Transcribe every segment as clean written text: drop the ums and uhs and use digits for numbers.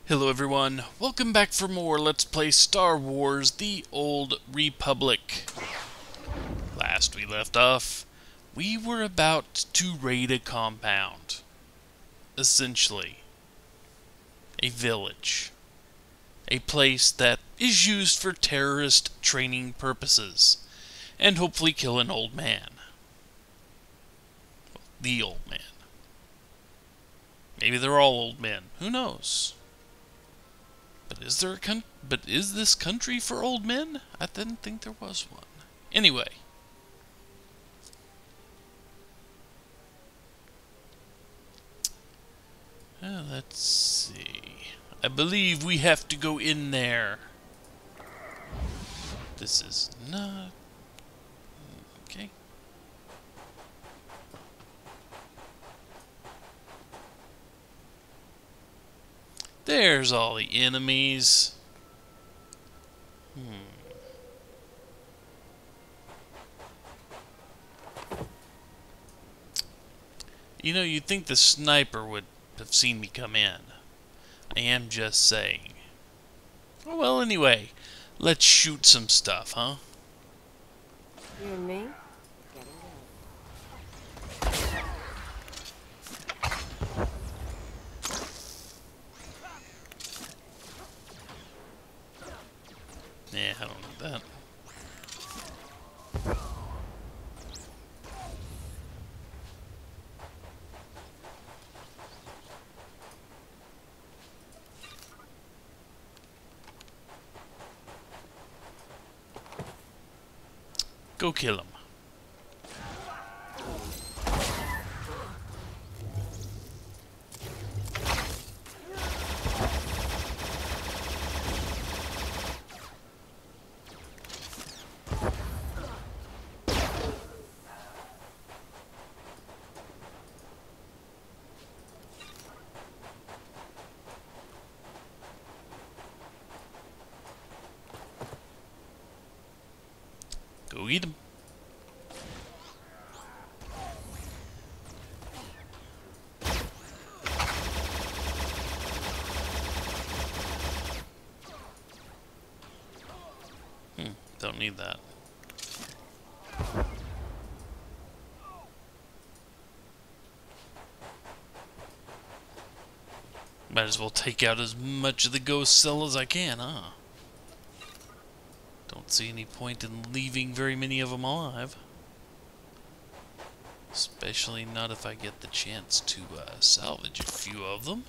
Hello everyone, welcome back for more Let's Play Star Wars The Old Republic. Last we left off, we were about to raid a compound. Essentially, a village. A place that is used for terrorist training purposes, and hopefully kill an old man. Well, the old man. Maybe they're all old men, who knows? But is this country for old men? I didn't think there was one. Anyway. Let's see. I believe we have to go in there. This is not... Okay. There's all the enemies. You know, you'd think the sniper would have seen me come in. I am just saying. Oh, well, anyway, let's shoot some stuff, huh? You and me? Yeah, I don't need that. Go kill him. Go eat him. Don't need that. Might as well take out as much of the ghost cell as I can, huh? Don't see any point in leaving very many of them alive. Especially not if I get the chance to salvage a few of them.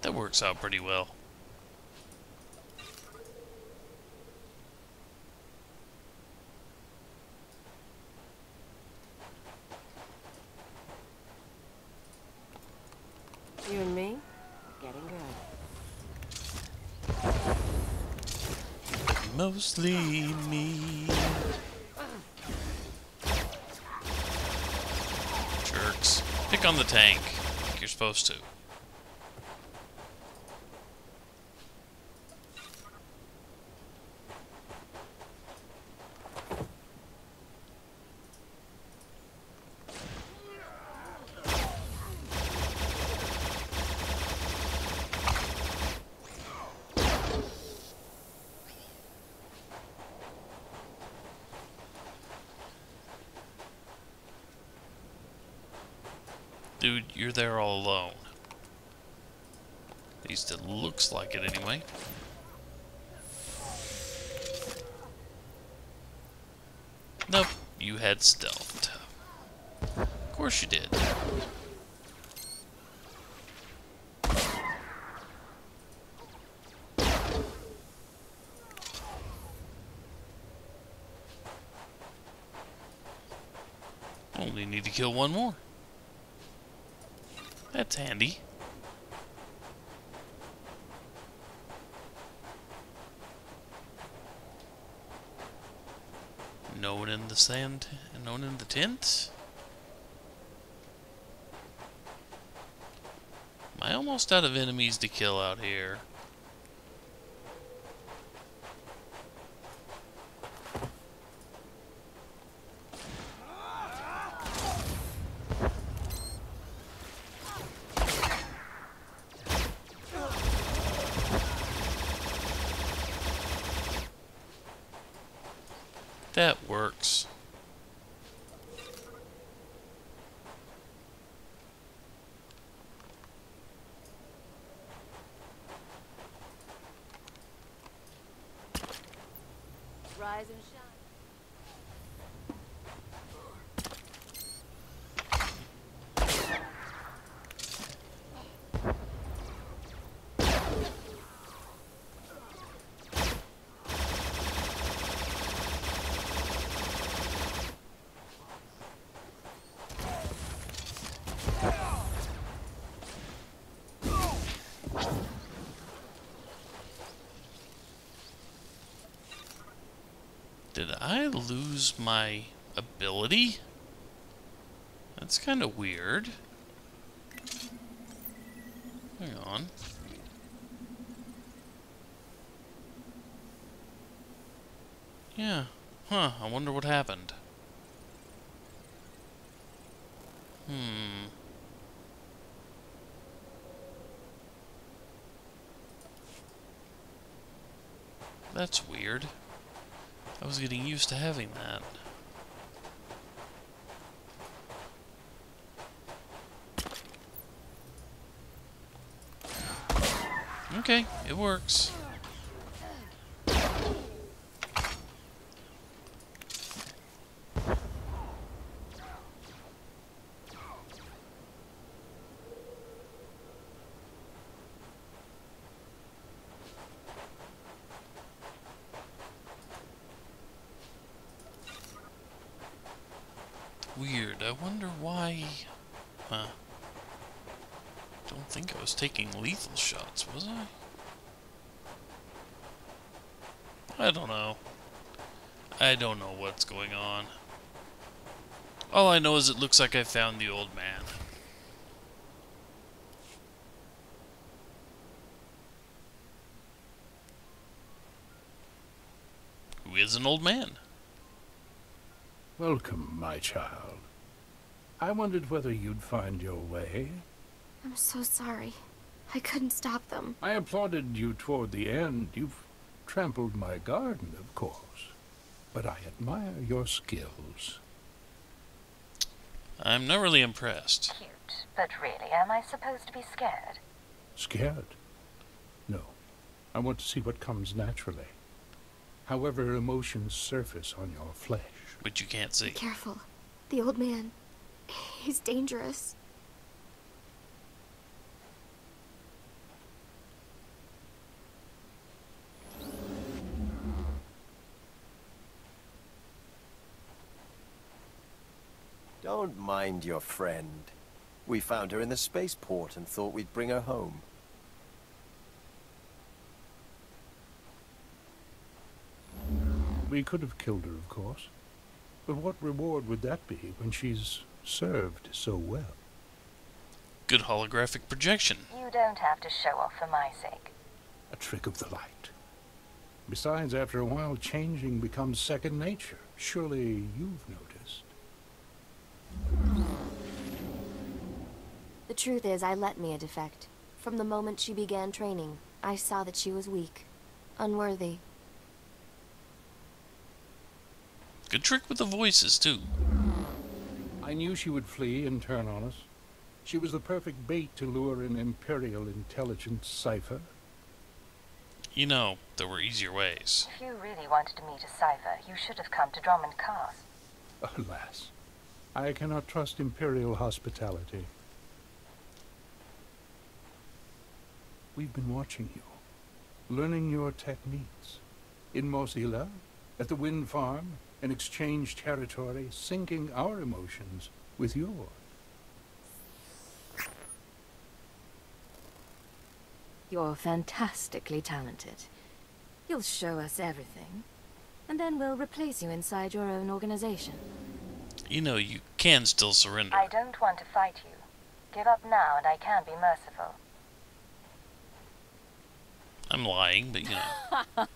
That works out pretty well. You and me? Getting good. Mostly me. Jerks. Pick on the tank, like you're supposed to. Dude, you're there all alone. At least it looks like it anyway. Nope, you had stealthed. Of course you did. Only need to kill one more. That's handy. No one in the tent? I almost out of enemies to kill out here? That works. Rise and shine. Did I lose my ability? That's kind of weird. Hang on. Yeah. Huh, I wonder what happened. That's weird. I was getting used to having that. Okay, it works. Weird. I wonder why... Huh. Don't think I was taking lethal shots, was I? I don't know. I don't know what's going on. All I know is it looks like I found the old man. Who is an old man? Welcome, my child. I wondered whether you'd find your way. I'm so sorry. I couldn't stop them. I applauded you toward the end. You've trampled my garden, of course. But I admire your skills. I'm not really impressed. Cute, but really, am I supposed to be scared? Scared? No. I want to see what comes naturally. However emotions surface on your flesh. But you can't see. Be careful. The old man. He's dangerous. Don't mind your friend. We found her in the spaceport and thought we'd bring her home. We could have killed her, of course. But what reward would that be when she's served so well? Good holographic projection. You don't have to show off for my sake. A trick of the light. Besides, after a while, changing becomes second nature. Surely you've noticed. The truth is, I let Mia defect. From the moment she began training, I saw that she was weak. Unworthy. Good trick with the voices, too. I knew she would flee and turn on us. She was the perfect bait to lure an Imperial intelligence cipher. You know, there were easier ways. If you really wanted to meet a cipher, you should have come to Drummond Cars. Alas, I cannot trust Imperial hospitality. We've been watching you, learning your techniques. In Mosila, at the wind farm, and exchange territory, syncing our emotions with yours. You're fantastically talented. You'll show us everything, and then we'll replace you inside your own organization. You know, you can still surrender. I don't want to fight you. Give up now and I can be merciful. I'm lying, but you know.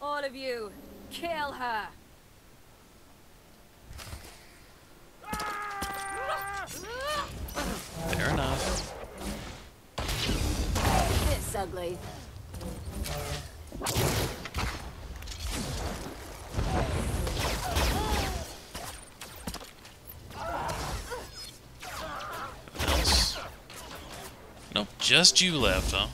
All of you, kill her! Fair enough. This ugly. What else? Nope, just you left, huh?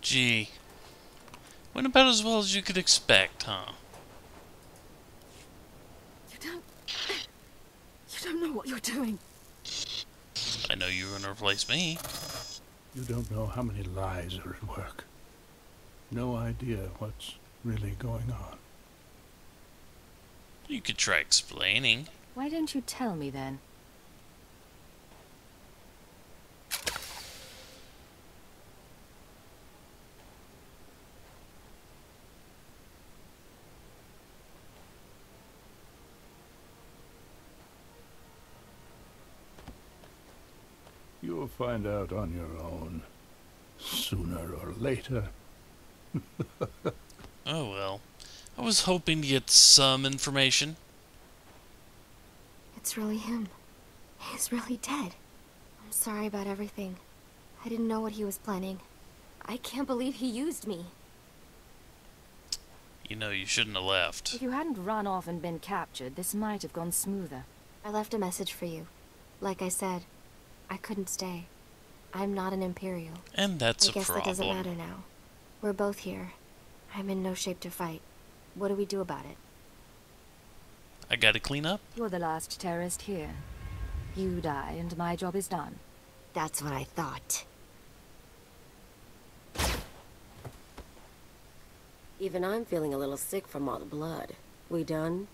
Gee. Went about as well as you could expect, huh? You don't know what you're doing. I know you were gonna replace me. You don't know how many lies are at work. No idea what's really going on. You could try explaining. Why don't you tell me then? You'll find out on your own, sooner or later. Oh well. I was hoping to get some information. It's really him. He's really dead. I'm sorry about everything. I didn't know what he was planning. I can't believe he used me. You know, you shouldn't have left. If you hadn't run off and been captured, this might have gone smoother. I left a message for you. Like I said, I couldn't stay. I'm not an Imperial. And that's I a guess problem. that doesn't matter now. We're both here. I'm in no shape to fight. What do we do about it? I gotta clean up? You're the last terrorist here. You die and my job is done. That's what I thought. Even I'm feeling a little sick from all the blood. We done?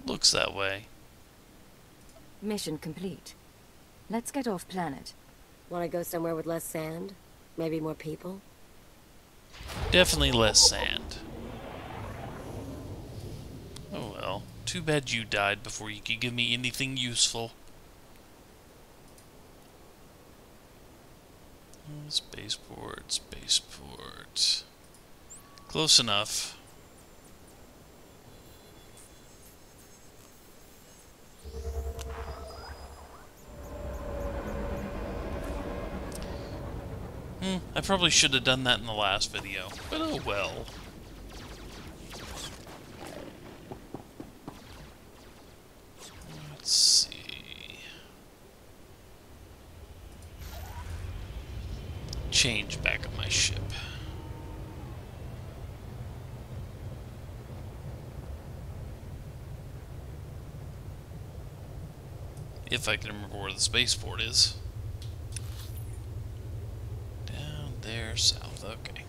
Looks that way. Mission complete. Let's get off planet. Want to go somewhere with less sand? Maybe more people? Definitely less sand. Oh well. Too bad you died before you could give me anything useful. Spaceport, spaceport. Close enough. I probably should have done that in the last video, but oh well. Let's see. Change back on my ship. If I can remember where the spaceport is. Down there, south, okay.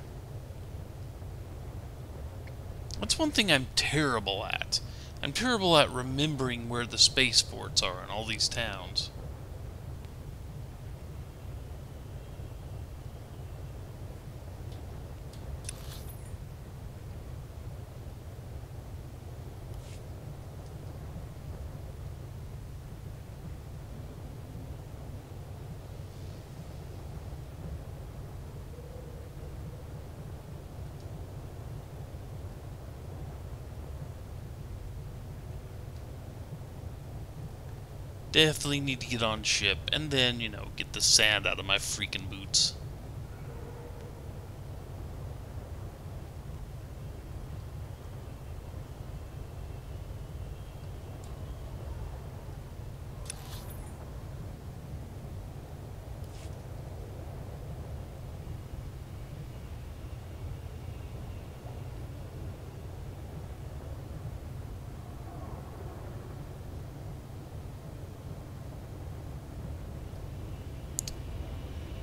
That's one thing I'm terrible at. I'm terrible at remembering where the spaceports are in all these towns. Definitely need to get on ship, and then, you know, get the sand out of my freaking boots.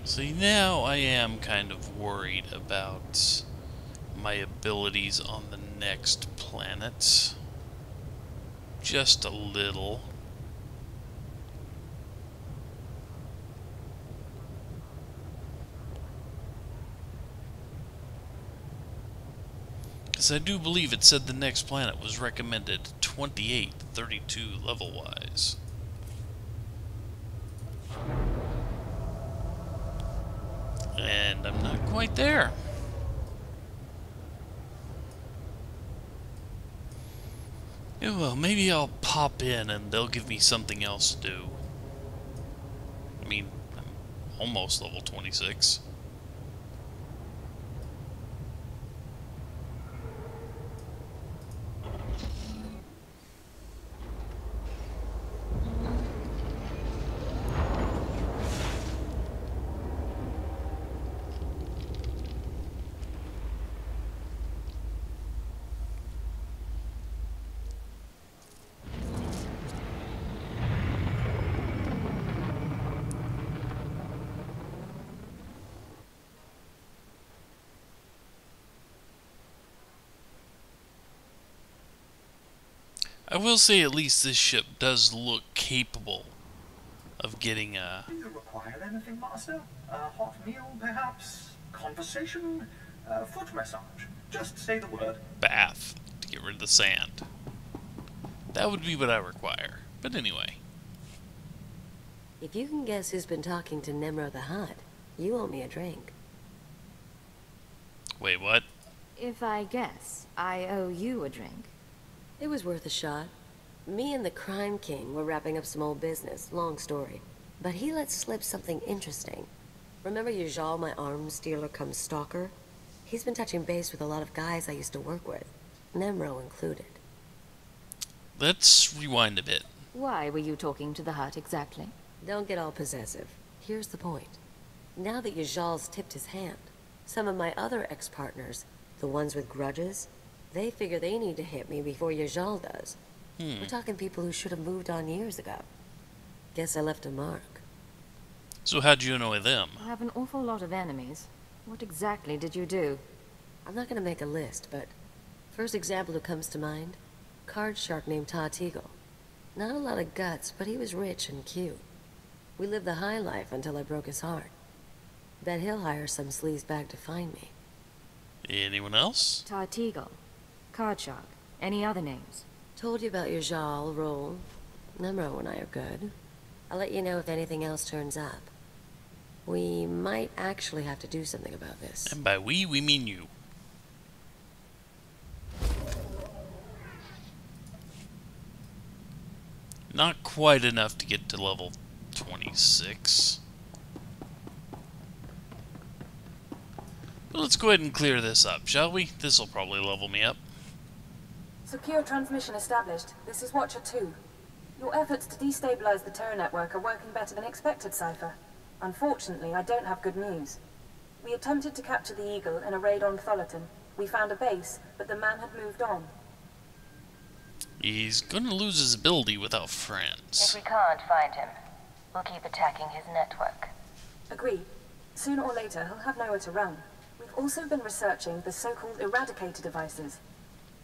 See, now I am kind of worried about abilities on the next planet. Just a little. Because I do believe it said the next planet was recommended 28 to 32 level-wise. And I'm not quite there. Yeah, well, maybe I'll pop in and they'll give me something else to do. I mean, I'm almost level 26. I will say at least this ship does look capable of getting a... Do you require anything, Master? A hot meal, perhaps? Conversation? Foot massage? Just say the word. bath to get rid of the sand. That would be what I require. But anyway. If you can guess who's been talking to Nemro the Hutt, you owe me a drink. Wait, what? If I guess, I owe you a drink. It was worth a shot. Me and the Crime King were wrapping up some old business, long story. But he let slip something interesting. Remember Yajal, my arms dealer cum stalker? He's been touching base with a lot of guys I used to work with, Nemro included. Let's rewind a bit. Why were you talking to the Hutt exactly? Don't get all possessive. Here's the point. Now that Yajal's tipped his hand, some of my other ex-partners, the ones with grudges, they figure they need to hit me before Yajal does. We're talking people who should have moved on years ago. Guess I left a mark. So how'd you annoy them? You have an awful lot of enemies. What exactly did you do? I'm not gonna make a list, but first example who comes to mind, card shark named Todd Eagle. Not a lot of guts, but he was rich and cute. We lived the high life until I broke his heart. Bet he'll hire some sleaze bag to find me. Anyone else? Tarteagle, Cardshark, any other names? Told you about your Jal role. Nemro and I are good. I'll let you know if anything else turns up. We might actually have to do something about this. And by we mean you. Not quite enough to get to level 26. But let's go ahead and clear this up, shall we? This'll probably level me up. Secure transmission established. This is Watcher 2. Your efforts to destabilize the Terra network are working better than expected, Cypher. Unfortunately, I don't have good news. We attempted to capture the Eagle in a raid on Thullerton. We found a base, but the man had moved on. He's gonna lose his ability without If friends. we can't find him, we'll keep attacking his network. Agreed. Sooner or later, he'll have nowhere to run. We've also been researching the so-called Eradicator devices.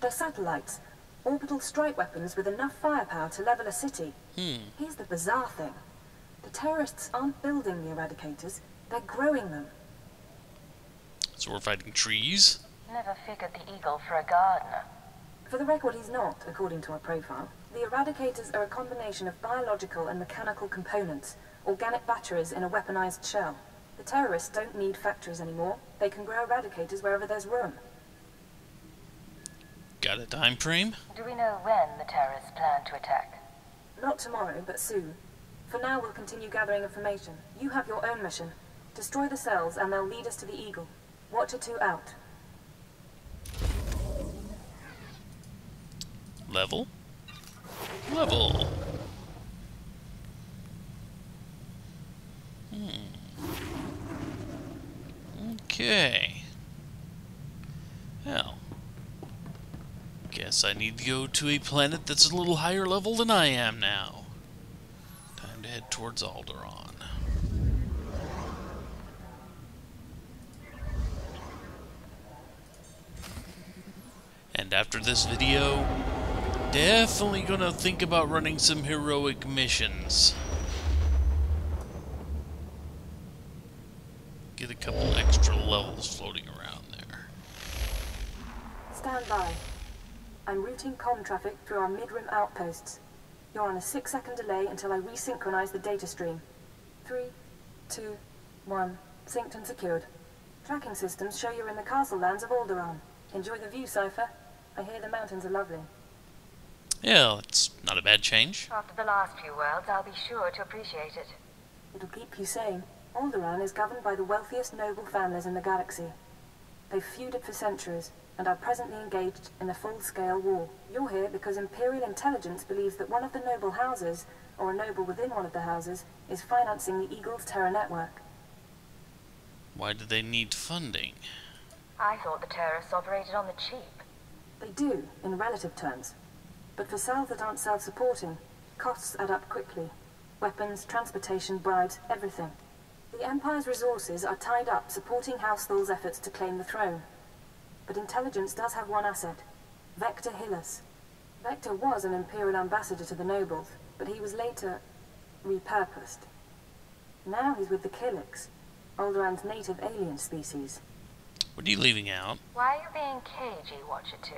They're satellites, orbital strike weapons with enough firepower to level a city. Here's the bizarre thing. The terrorists aren't building the Eradicators, they're growing them. So we're fighting trees? Never figured the Eagle for a gardener. For the record, he's not, according to our profile. The Eradicators are a combination of biological and mechanical components, organic batteries in a weaponized shell. The terrorists don't need factories anymore. They can grow Eradicators wherever there's room. Got a time frame? Do we know when the terrorists plan to attack? Not tomorrow, but soon. For now, we'll continue gathering information. You have your own mission. Destroy the cells, and they'll lead us to the Eagle. Watcher 2 out. Level? Level. Okay. Well. Guess I need to go to a planet that's a little higher level than I am now. Time to head towards Alderaan. after this video, definitely gonna think about running some heroic missions. Get a couple extra levels floating around there. Stand by. I'm routing comm traffic through our mid-rim outposts. You're on a 6-second delay until I resynchronize the data stream. 3, 2, 1. Synced and secured. Tracking systems show you're in the castle lands of Alderaan. Enjoy the view, Cypher. I hear the mountains are lovely. Yeah, it's not a bad change. After the last few worlds, I'll be sure to appreciate it. It'll keep you sane. Alderaan is governed by the wealthiest noble families in the galaxy. They've feuded for centuries, and are presently engaged in a full-scale war. You're here because Imperial intelligence believes that one of the noble houses, or a noble within one of the houses, is financing the Eagle's terror network. Why do they need funding? I thought the terrorists operated on the cheap. They do, in relative terms. But for cells that aren't self-supporting, costs add up quickly. Weapons, transportation, bribes, everything. The Empire's resources are tied up supporting House Thul's efforts to claim the throne. But intelligence does have one asset, Vector Hillis. Vector was an Imperial ambassador to the nobles, but he was later repurposed. Now he's with the Kiliks, Alderaan's native alien species. What are you leaving out? Why are you being cagey, Watcher 2?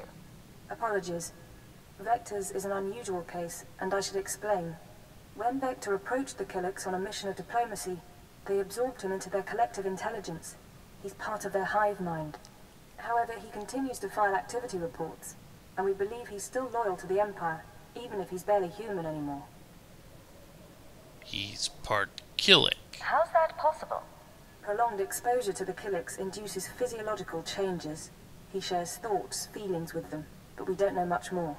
Apologies. Vector's is an unusual case, and I should explain. When Vector approached the Kiliks on a mission of diplomacy, they absorbed him into their collective intelligence. He's part of their hive mind. However, he continues to file activity reports, and we believe he's still loyal to the Empire, even if he's barely human anymore. He's part Kilik. How's that possible? Prolonged exposure to the Kiliks induces physiological changes. He shares thoughts, feelings with them, but we don't know much more.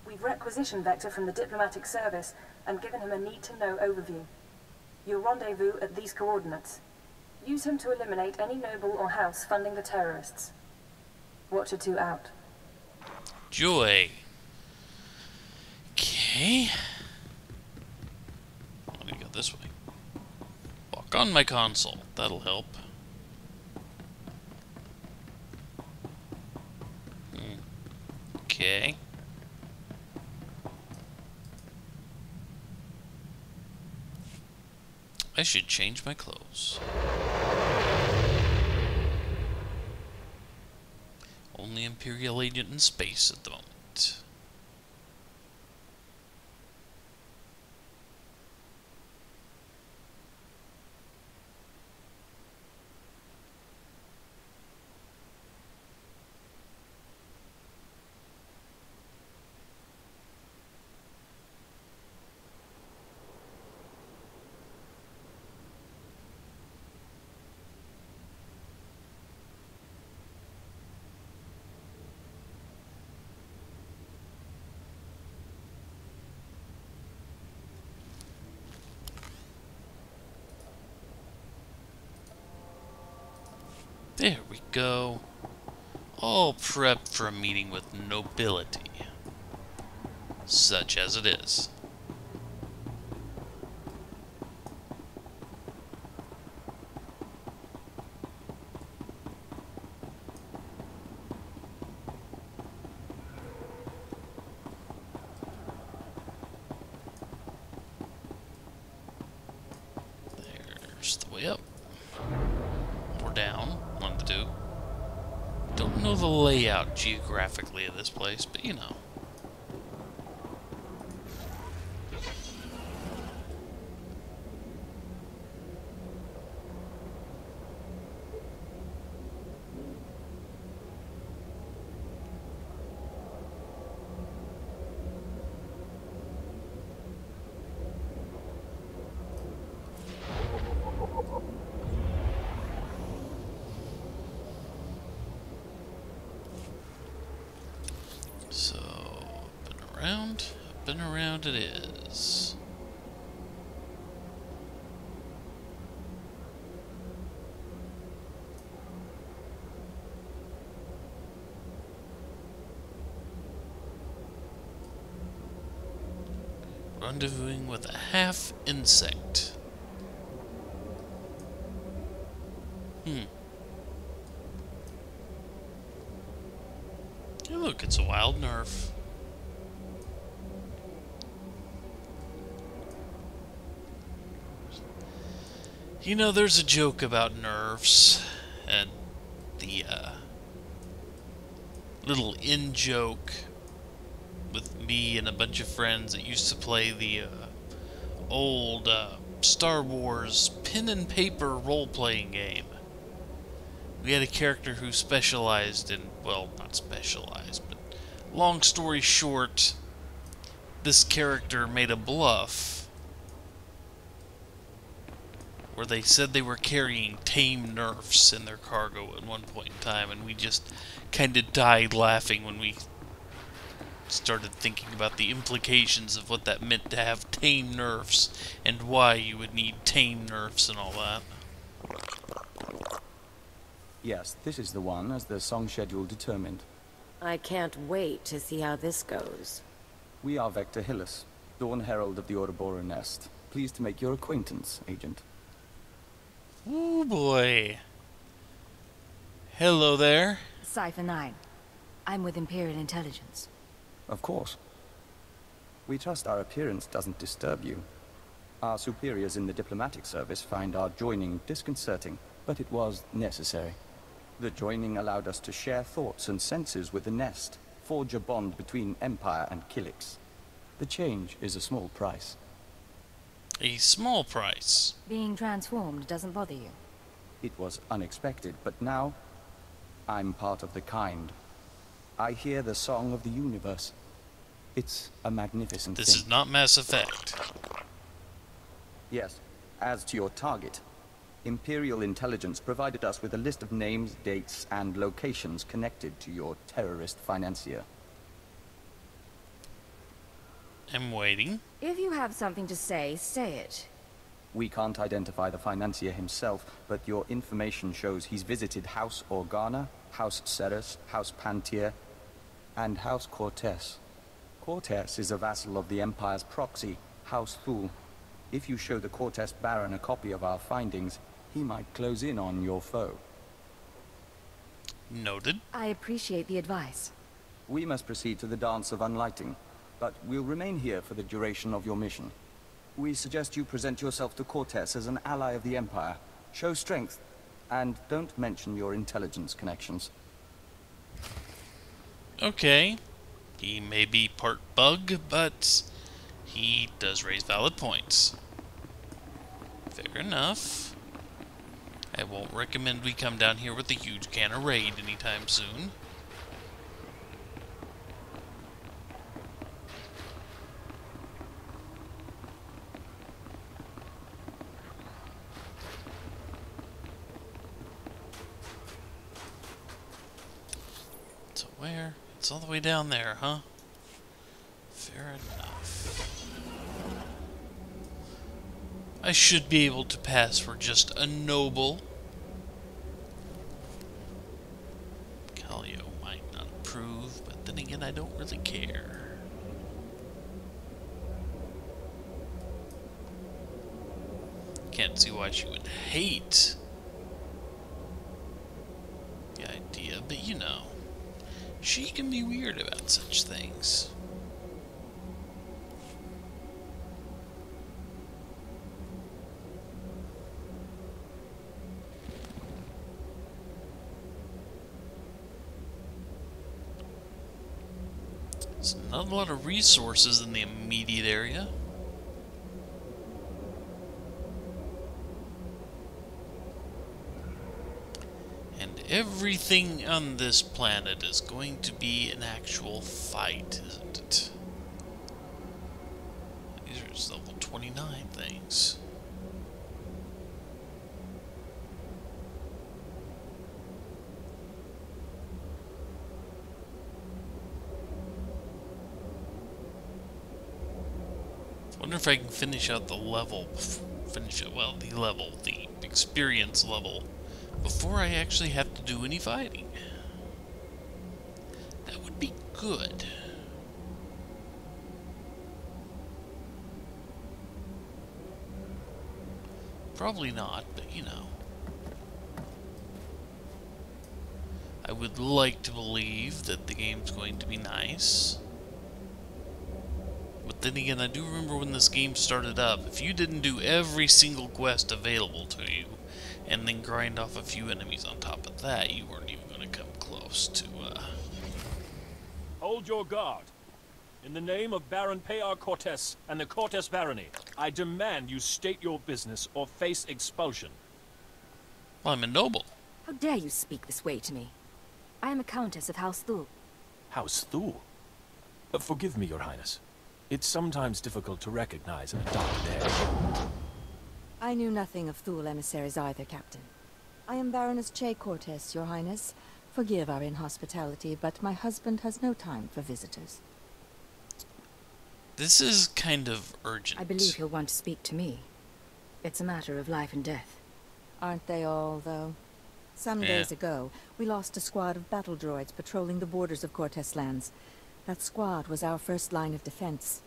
We've requisitioned Vector from the diplomatic service and given him a need-to-know overview. You'll rendezvous at these coordinates. Use him to eliminate any noble or house funding the terrorists. Watcher 2 out. Joy. Okay. Let me go this way. Walk on my console. That'll help. Okay. I should change my clothes. Only Imperial agent in space at the moment. There we go. All prepped for a meeting with nobility. Such as it is. There's the way up. Or down. One of the two. Don't know the layout geographically of this place, but you know. So, up and around it is. Rendezvousing with a half insect. look, it's a wild nerf. You know, there's a joke about nerfs, and the little in-joke with me and a bunch of friends that used to play the old Star Wars pen and paper role-playing game. We had a character who specialized in, well, not specialized, but long story short, this character made a bluff where they said they were carrying tame nerfs in their cargo at one point in time, and we just kind of died laughing when we started thinking about the implications of what that meant to have tame nerfs and why you would need tame nerfs and all that. Yes, this is the one, as the song schedule determined. I can't wait to see how this goes. We are Vector Hillis, Dawn Herald of the Ouroboros Nest. Pleased to make your acquaintance, Agent. Ooh boy. Hello there. Cypher 9. I'm with Imperial Intelligence. Of course. We trust our appearance doesn't disturb you. Our superiors in the diplomatic service find our joining disconcerting, but it was necessary. The joining allowed us to share thoughts and senses with the Nest, forge a bond between Empire and Kilix. The change is a small price. A small price. Being transformed doesn't bother you. It was unexpected, but now I'm part of the kind. I hear the song of the universe. It's a magnificent This thing. is not Mass Effect. Yes. As to your target, Imperial Intelligence provided us with a list of names, dates, and locations connected to your terrorist financier. I'm waiting. If you have something to say, say it. We can't identify the financier himself, but your information shows he's visited House Organa, House Ceres, House Pantier, and House Cortes. Cortes is a vassal of the Empire's proxy, House Thule. If you show the Cortes Baron a copy of our findings, he might close in on your foe. Noted. I appreciate the advice. We must proceed to the Dance of Unlighting, but we'll remain here for the duration of your mission. We suggest you present yourself to Cortes as an ally of the Empire. Show strength, and don't mention your intelligence connections. Okay. He may be part bug, but he does raise valid points. Fair enough. I won't recommend we come down here with a huge can of raid anytime soon. So where? It's all the way down there, huh? Fair enough. I should be able to pass for just a noble. Kaliyo might not approve, but then again, I don't really care. Can't see why she would hate the idea, but you know, she can be weird about such things. There's not a lot of resources in the immediate area. And everything on this planet is going to be an actual fight, isn't it? These are just level 29 things. Wonder if I can finish out the level, the experience level, before I actually have to do any fighting. That would be good. Probably not, but you know. I I would like to believe that the game's going to be nice. But then again, I do remember when this game started up, if you didn't do every single quest available to you, and then grind off a few enemies on top of that, you weren't even going to come close to, Hold your guard. In the name of Baron Pear Cortes and the Cortes Barony, I demand you state your business or face expulsion. Well, I'm a noble. How dare you speak this way to me? I am a Countess of House Thul. House Thul? Forgive me, Your Highness. It's sometimes difficult to recognize in a dark day. I knew nothing of Thul emissaries either, Captain. I am Baroness Che Cortes, Your Highness. Forgive our inhospitality, but my husband has no time for visitors. This is kind of urgent. I believe he'll want to speak to me. It's a matter of life and death. Aren't they all, though? Some days ago, we lost a squad of battle droids patrolling the borders of Cortes lands. That squad was our first line of defense.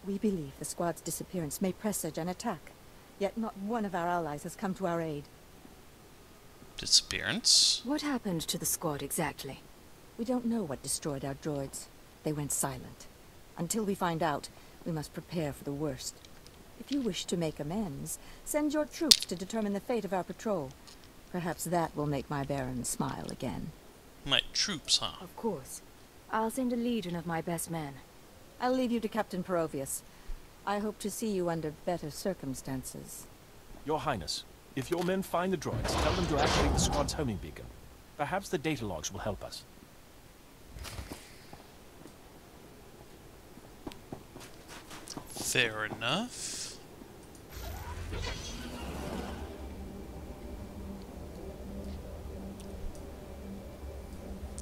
We believe the squad's disappearance may presage an attack, yet not one of our allies has come to our aid. Disappearance? What happened to the squad exactly? We don't know what destroyed our droids. They went silent. Until we find out, we must prepare for the worst. If you wish to make amends, send your troops to determine the fate of our patrol. Perhaps that will make my Baron smile again. My troops, huh? Of course. I'll send a legion of my best men. I'll leave you to Captain Perovius. I hope to see you under better circumstances. Your Highness, if your men find the droids, tell them to activate the squad's homing beacon. Perhaps the data logs will help us. Fair enough.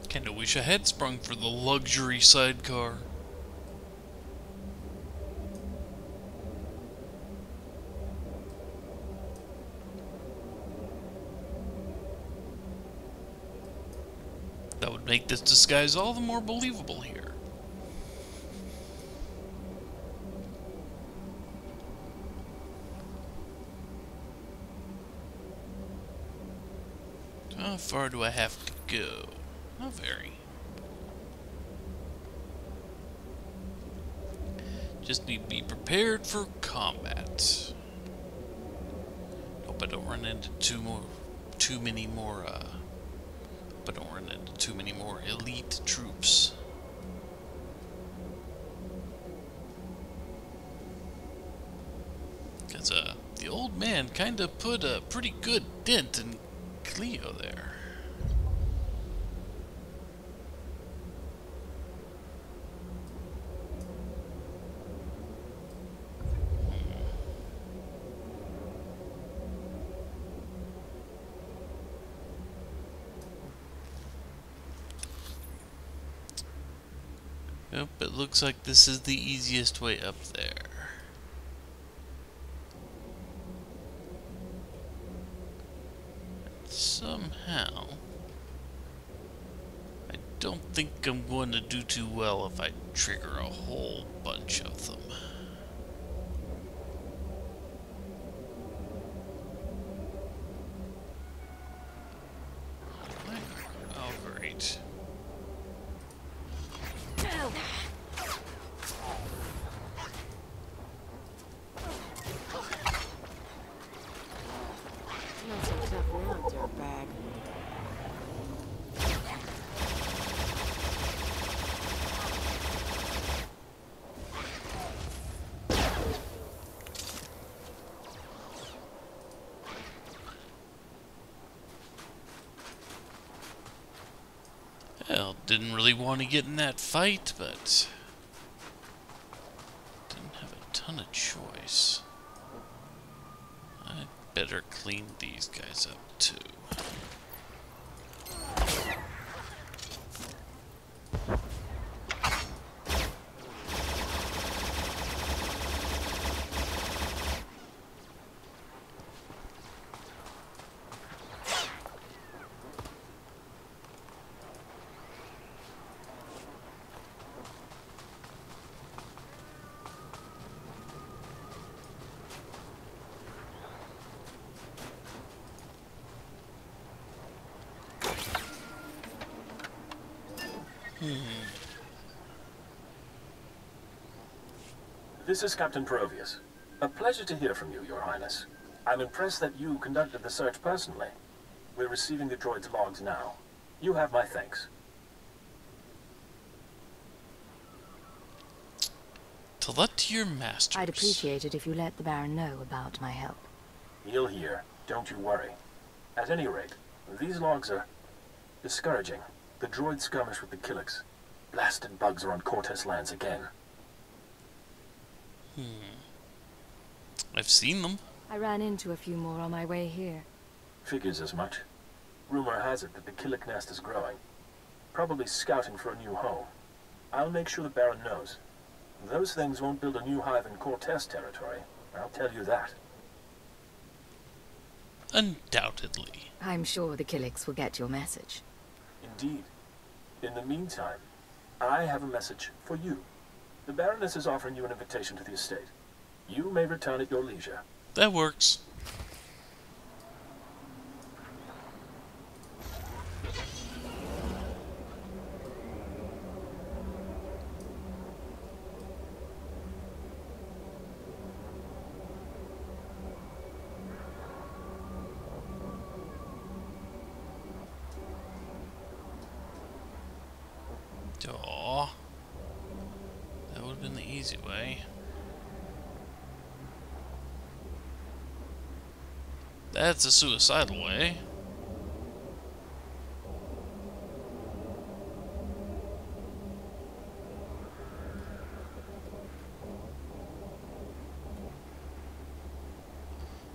Kinda wish I had sprung for the luxury sidecar. That would make this disguise all the more believable here. How far do I have to go? Not very. Just need to be prepared for combat. Hope I don't run into too many more elite troops. Because the old man kind of put a pretty good dent in Kaliyo there. Yep, it looks like this is the easiest way up there. Somehow, I don't think I'm going to do too well if I trigger a whole bunch of them. Oh, great. Well, didn't really want to get in that fight, but didn't have a ton of choice. I'd better clean these guys up too. This is Captain Provius. A pleasure to hear from you, Your Highness. I'm impressed that you conducted the search personally. We're receiving the droid's logs now. You have my thanks. Tell to your masters. I'd appreciate it if you let the Baron know about my help. He'll hear. Don't you worry. At any rate, these logs are discouraging. The droid skirmish with the Killiks. Blasted bugs are on Cortez lands again. I've seen them. I ran into a few more on my way here. Figures as much. Rumor has it that the Killik nest is growing. Probably scouting for a new home. I'll make sure the Baron knows. Those things won't build a new hive in Cortez territory. I'll tell you that. Undoubtedly. I'm sure the Killiks will get your message. Indeed. In the meantime, I have a message for you. The Baroness is offering you an invitation to the estate. You may return at your leisure. That works. Aw. That would have been the easy way. That's a suicidal way.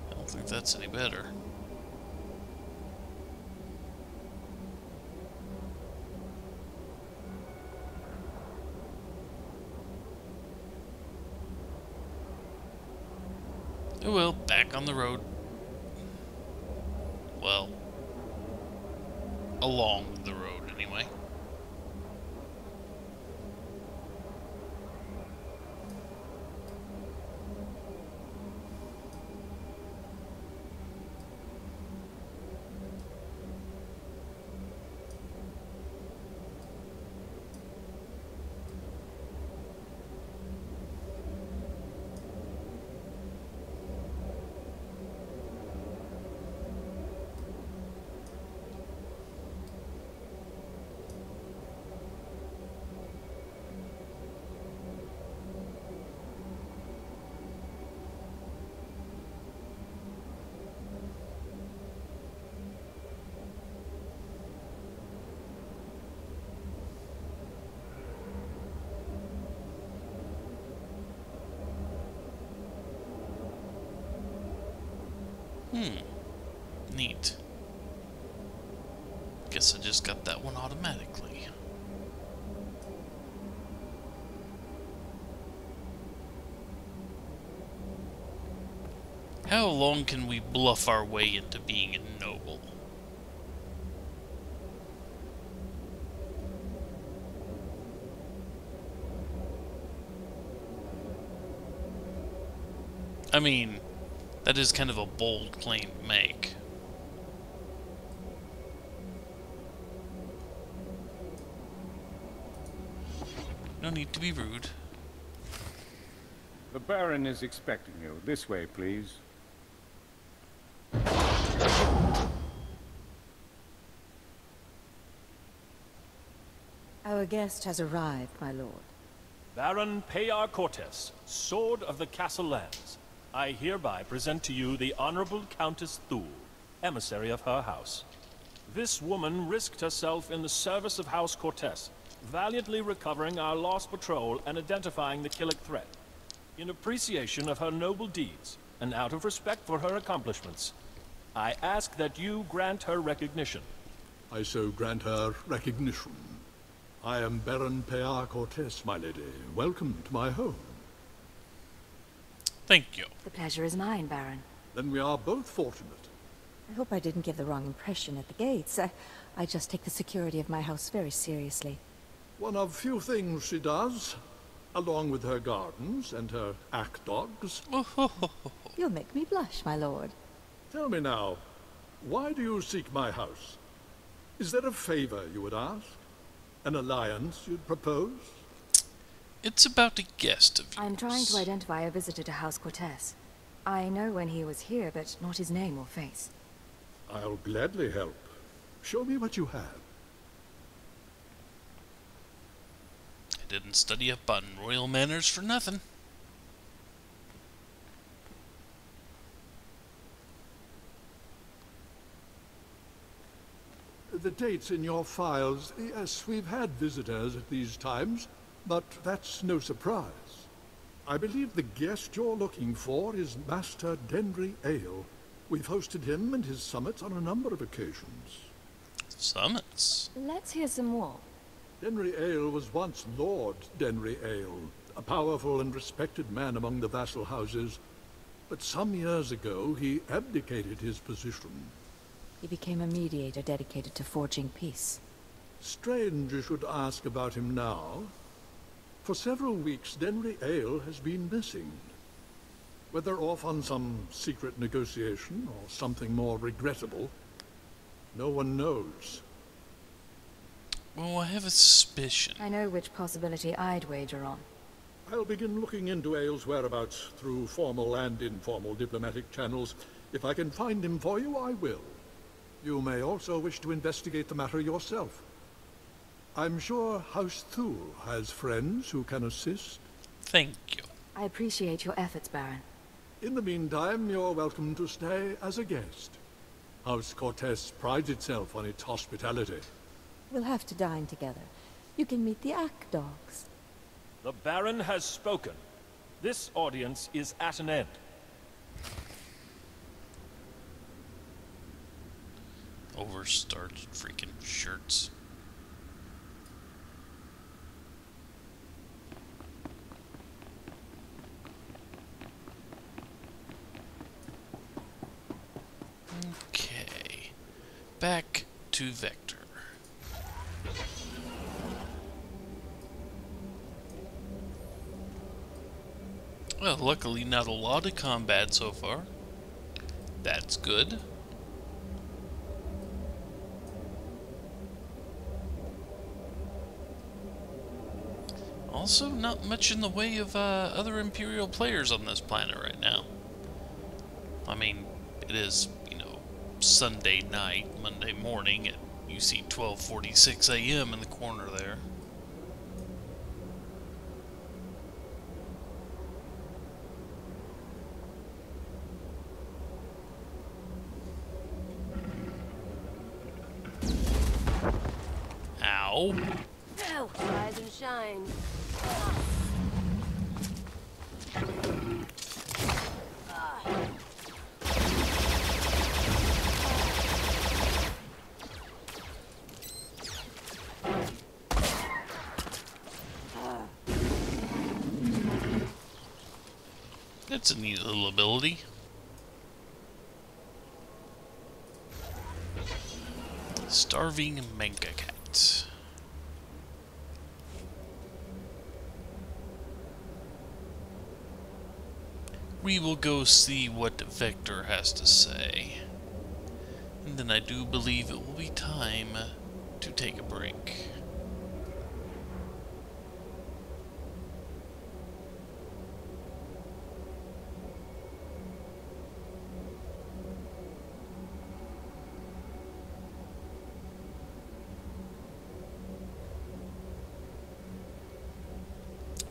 I don't think that's any better. Oh well, back on the road. Well, along the road anyway. Neat. Guess I just got that one automatically. How long can we bluff our way into being a noble? I mean, that is kind of a bold claim to make. No need to be rude. The Baron is expecting you. This way, please. Our guest has arrived, my lord. Baron Payar Cortez, Sword of the Castle Lands. I hereby present to you the Honorable Countess Thule, emissary of her house. This woman risked herself in the service of House Cortez, valiantly recovering our lost patrol and identifying the Killik threat. In appreciation of her noble deeds, and out of respect for her accomplishments, I ask that you grant her recognition. I so grant her recognition. I am Baron Payar Cortez, my lady. Welcome to my home. Thank you. The pleasure is mine, Baron. Then we are both fortunate. I hope I didn't give the wrong impression at the gates. I just take the security of my house very seriously. One of few things she does, along with her gardens and her ack dogs. You'll make me blush, my lord. Tell me now, why do you seek my house? Is there a favor you would ask? An alliance you'd propose? It's about a guest of yours. I'm trying to identify a visitor to House Cortez. I know when he was here, but not his name or face. I'll gladly help. Show me what you have. I didn't study up on royal manners for nothing. The dates in your files. Yes, we've had visitors at these times, but that's no surprise. I believe the guest you're looking for is Master Denry Ale. We've hosted him and his summits on a number of occasions. Summits? Let's hear some more. Denry Ale was once Lord Denry Ale, a powerful and respected man among the vassal houses. But some years ago, he abdicated his position. He became a mediator dedicated to forging peace. Strange you should ask about him now. For several weeks, Denry Ale has been missing. Whether off on some secret negotiation or something more regrettable, no one knows. Well, I have a suspicion. I know which possibility I'd wager on. I'll begin looking into Ale's whereabouts through formal and informal diplomatic channels. If I can find him for you, I will. You may also wish to investigate the matter yourself. I'm sure House Thule has friends who can assist. Thank you. I appreciate your efforts, Baron. In the meantime, you're welcome to stay as a guest. House Cortez prides itself on its hospitality. We'll have to dine together. You can meet the Ack dogs. The Baron has spoken. This audience is at an end. Overstarched freaking shirts. Okay. Back to Vector. Well, luckily not a lot of combat so far. That's good. Also, not much in the way of other Imperial players on this planet right now. I mean, it is, you know, Sunday night, Monday morning, and you see 12:46 a.m. in the corner there. Ow. Ow! Rise and shine. That's a neat little ability. Starving manga cat. We will go see what Vector has to say. And then I do believe it will be time to take a break.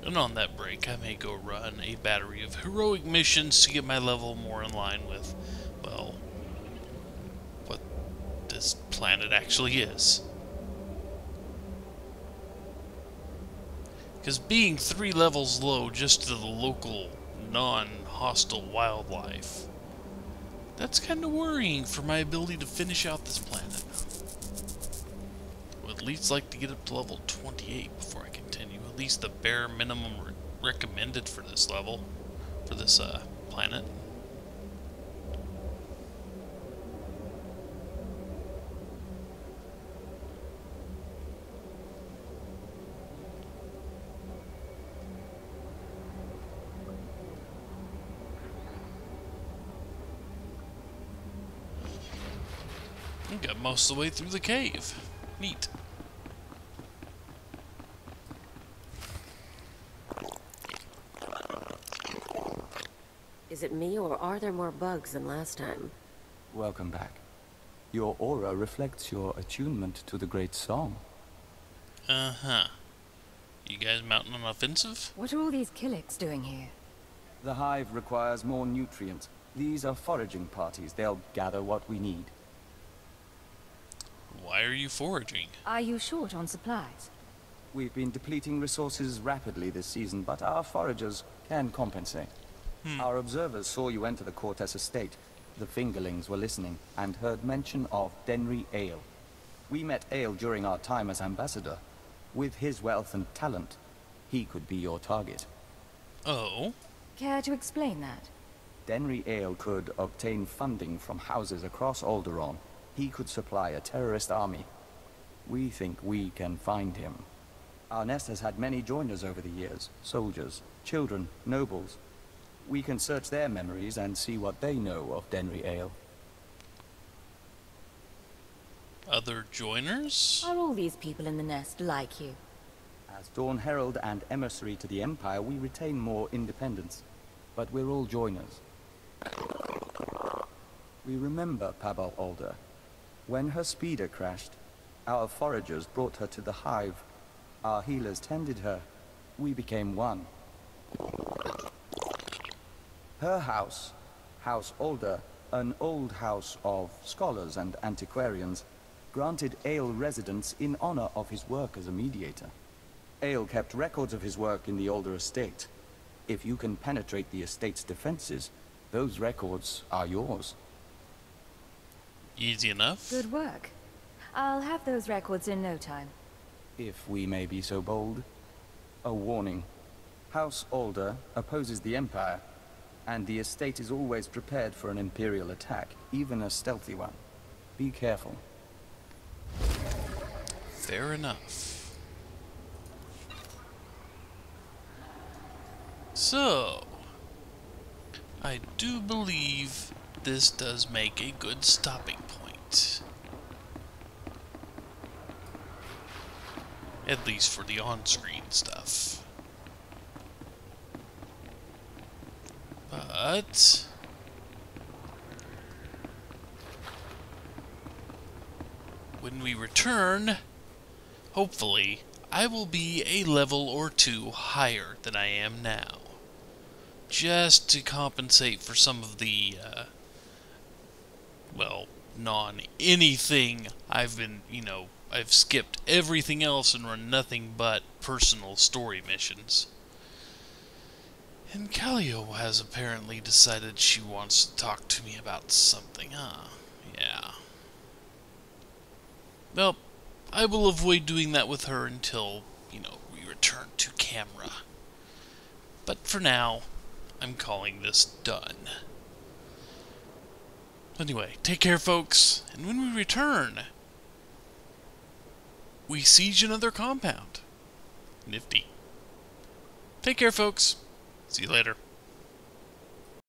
And on that break, I may go run a battery of heroic missions to get my level more in line with, well, what this planet actually is. Because being 3 levels low just to the local, non-hostile wildlife, that's kind of worrying for my ability to finish out this planet. I would at least like to get up to level 28 before I continue. At least the bare minimum recommended for this level, for this planet. I got most of the way through the cave. Neat. Is it me, or are there more bugs than last time? Welcome back. Your aura reflects your attunement to the great song. Uh-huh. You guys mounting an offensive? What are all these Killiks doing here? The hive requires more nutrients. These are foraging parties. They'll gather what we need. Why are you foraging? Are you short on supplies? We've been depleting resources rapidly this season, but our foragers can compensate. Our observers saw you enter the Cortez estate. The fingerlings were listening and heard mention of Denry Ale. We met Ale during our time as ambassador. With his wealth and talent, he could be your target. Oh? Care to explain that? Denry Ale could obtain funding from houses across Alderaan. He could supply a terrorist army. We think we can find him. Our nest has had many joiners over the years. Soldiers, children, nobles. We can search their memories and see what they know of Denry Ale. Other joiners? Are all these people in the nest like you? As Dawn Herald and emissary to the Empire, we retain more independence. But we're all joiners. We remember Pabal Alder. When her speeder crashed, our foragers brought her to the hive. Our healers tended her. We became one. Her house, House Alder, an old house of scholars and antiquarians, granted Ale residence in honor of his work as a mediator. Ale kept records of his work in the Alder estate. If you can penetrate the estate's defenses, those records are yours. Easy enough. Good work. I'll have those records in no time. If we may be so bold. A warning. House Alder opposes the Empire, and the estate is always prepared for an Imperial attack, even a stealthy one. Be careful. Fair enough. So, I do believe this does make a good stopping point. At least for the on-screen stuff. But when we return, hopefully, I will be a level or two higher than I am now. Just to compensate for some of the, well, non-anything I've been, I've skipped everything else and run nothing but personal story missions. And Kaliyo has apparently decided she wants to talk to me about something, huh? Yeah. Well, I will avoid doing that with her until, we return to camera. But for now, I'm calling this done. Anyway, take care, folks, and when we return, we siege another compound. Nifty. Take care, folks. See you later.